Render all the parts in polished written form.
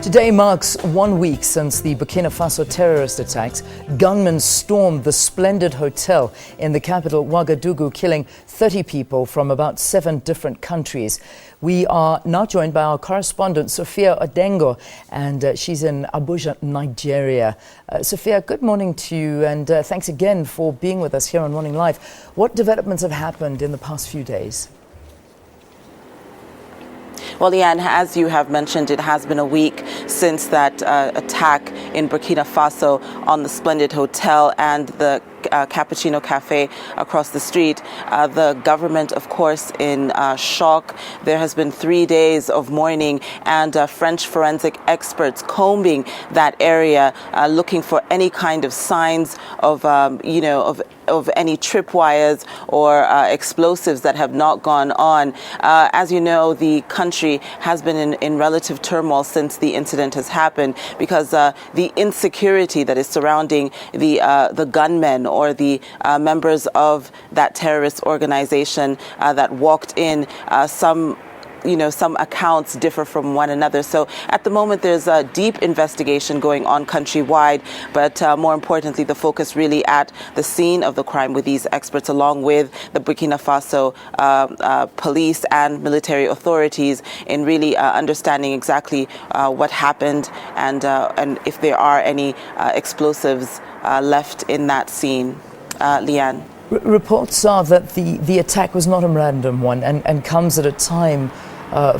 Today marks 1 week since the Burkina Faso terrorist attacks. Gunmen stormed the Splendid hotel in the capital Ouagadougou, killing 30 people from about 7 different countries. We are now joined by our correspondent, Sophia Adengo, and she's in Abuja, Nigeria. Sophia, good morning to you, and thanks again for being with us here on Morning Live. What developments have happened in the past few days? Well, Leanne, as you have mentioned, it has been a week since that attack in Burkina Faso on the Splendid Hotel and the Cappuccino Cafe across the street. The government, of course, in shock. There has been 3 days of mourning, and French forensic experts combing that area, looking for any kind of signs of, of any tripwires or explosives that have not gone on. As you know, the country has been in relative turmoil since the incident has happened because the insecurity that is surrounding the gunmen or the members of that terrorist organization that walked in, some accounts differ from one another. So at the moment, there's a deep investigation going on countrywide, but more importantly, the focus really at the scene of the crime with these experts, along with the Burkina Faso police and military authorities, in really understanding exactly what happened and if there are any explosives left in that scene. Leanne. Reports are that the attack was not a random one and comes at a time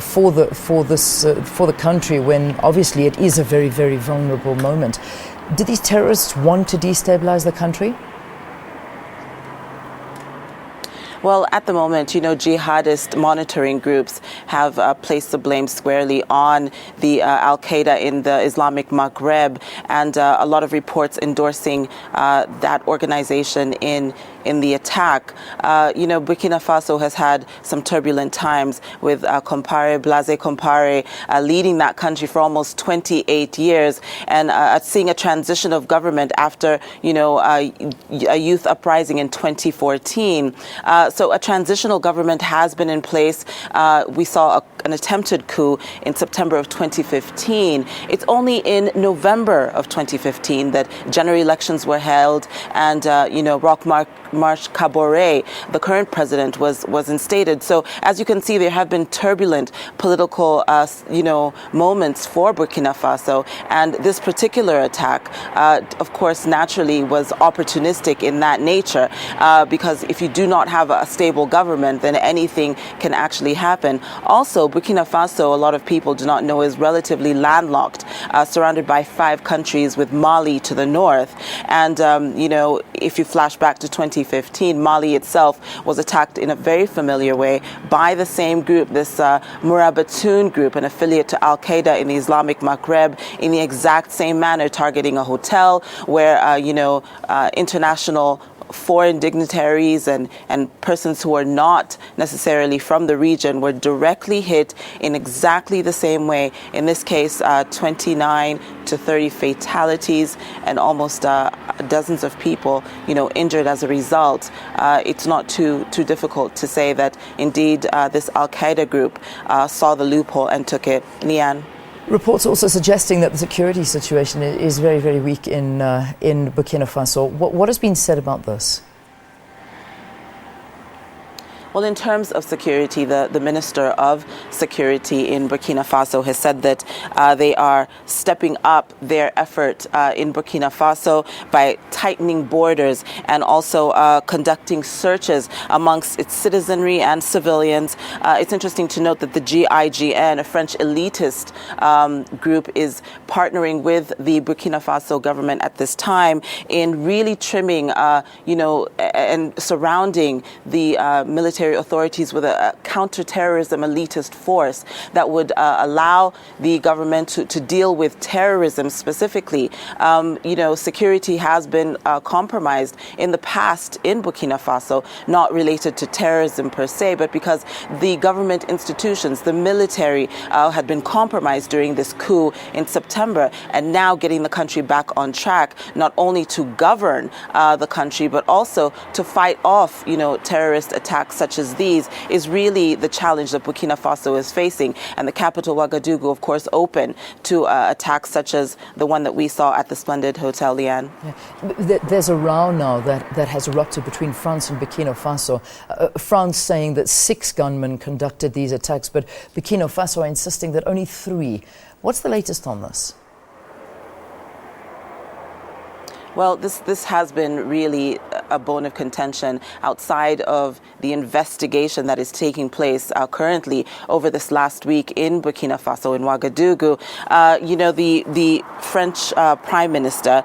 for the country when obviously it is a very, very vulnerable moment. Did these terrorists want to destabilize the country? Well, at the moment, jihadist monitoring groups have placed the blame squarely on the Al-Qaeda in the Islamic Maghreb, and a lot of reports endorsing that organization in the attack. Burkina Faso has had some turbulent times with Blaise Compaoré leading that country for almost 28 years, and seeing a transition of government after, a youth uprising in 2014. So a transitional government has been in place. We saw an attempted coup in September of 2015. It's only in November of 2015 that general elections were held, and Roch Marc Kabore, the current president, was instated. So as you can see, there have been turbulent political moments for Burkina Faso, and this particular attack, of course, naturally was opportunistic in that nature, because if you do not have a stable government, then anything can actually happen. Also, Burkina Faso, a lot of people do not know, is relatively landlocked, surrounded by 5 countries with Mali to the north. And, if you flash back to 2015, Mali itself was attacked in a very familiar way by the same group, this Murabitoun group, an affiliate to Al-Qaeda in the Islamic Maghreb, in the exact same manner, targeting a hotel where, international foreign dignitaries and persons who are not necessarily from the region were directly hit in exactly the same way. In this case, 29 to 30 fatalities and almost dozens of people, injured as a result. It's not too difficult to say that indeed this Al-Qaeda group saw the loophole and took it. Leanne. Reports also suggesting that the security situation is very, very weak in Burkina Faso. What has been said about this? Well, in terms of security, the Minister of Security in Burkina Faso has said that they are stepping up their effort in Burkina Faso by tightening borders and also conducting searches amongst its citizenry and civilians. It's interesting to note that the GIGN, a French elitist group, is partnering with the Burkina Faso government at this time in really trimming, and surrounding the military authorities with a counter-terrorism elitist force that would allow the government to deal with terrorism specifically. Security has been compromised in the past in Burkina Faso, not related to terrorism per se, but because the government institutions, the military, had been compromised during this coup in September, and now getting the country back on track, not only to govern the country, but also to fight off, terrorist attacks such such as these is really the challenge that Burkina Faso is facing, and the capital Ouagadougou, of course, open to attacks such as the one that we saw at the Splendid Hotel, Leanne. Yeah. There's a row now that has erupted between France and Burkina Faso. France saying that 6 gunmen conducted these attacks, but Burkina Faso are insisting that only 3. What's the latest on this? Well, this has been really a bone of contention outside of the investigation that is taking place currently over this last week in Burkina Faso, in Ouagadougou. The French Prime Minister,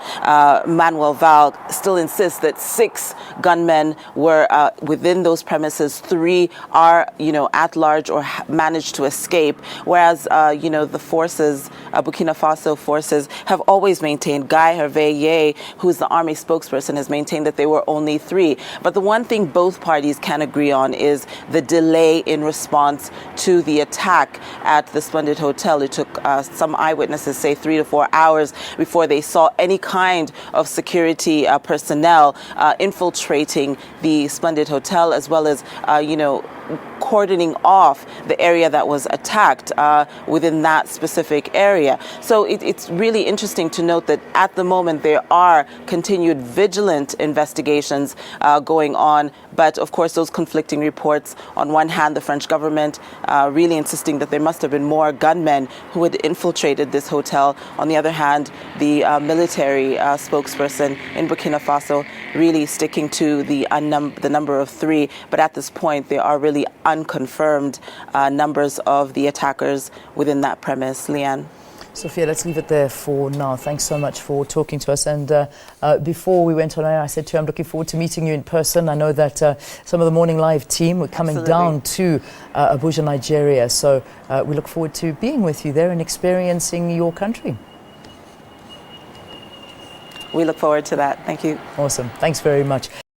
Manuel Valls, still insists that 6 gunmen were within those premises. 3 are, at large or managed to escape, whereas, the forces, Burkina Faso forces, have always maintained. Guy Hervé, who's the army spokesperson, has maintained that there were only 3. But the one thing both parties can agree on is the delay in response to the attack at the Splendid Hotel. It took some eyewitnesses say 3 to 4 hours before they saw any kind of security personnel infiltrating the Splendid Hotel, as well as, cordoning off the area that was attacked within that specific area. So it's really interesting to note that at the moment there are continued vigilant investigations going on, but of course those conflicting reports. On one hand, the French government really insisting that there must have been more gunmen who had infiltrated this hotel. On the other hand, the military spokesperson in Burkina Faso really sticking to the number of 3, but at this point there are really unconfirmed numbers of the attackers within that premise. Leanne. Sophia, let's leave it there for now. Thanks so much for talking to us. And before we went on air, I said to you, I'm looking forward to meeting you in person. I know that some of the Morning Live team were coming down to Abuja, Nigeria. So we look forward to being with you there and experiencing your country. We look forward to that. Thank you. Awesome. Thanks very much.